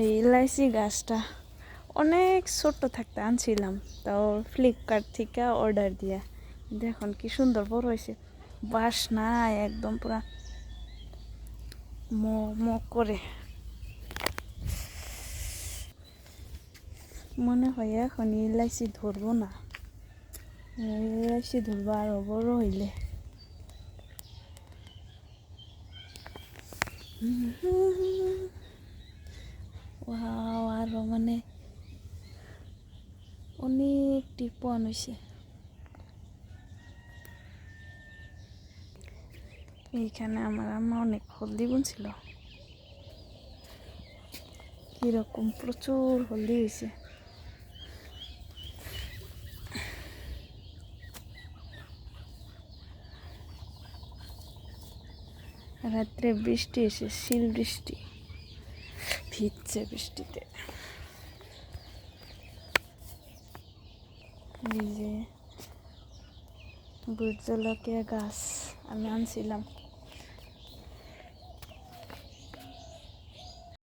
এই ইলাইচি গাছটা অনেক ছোট্ট থাকতে আনছিলাম, তাও ফ্লিপকার্ট থেকে অর্ডার দিয়ে। দেখুন কি সুন্দর বড় হয়েছে, বাসনা একদম পুরা ম ম করে। মনে হয় এখন ইলাইচি ধরবো না, ইলাইচি ধরবো আরো বড় হইলে। আরো মানে অনেক টিপন হয়েছে। এইখানে আমার আম্মা অনেক হলদি বুনছিল, কিরকম প্রচুর হলদি হয়েছে। রাত্রে বৃষ্টি এসে শিল বৃষ্টি, ভিজছে বৃষ্টিতে। এই যে ভুট জলকিয়া গাছ আমি আনছিলাম।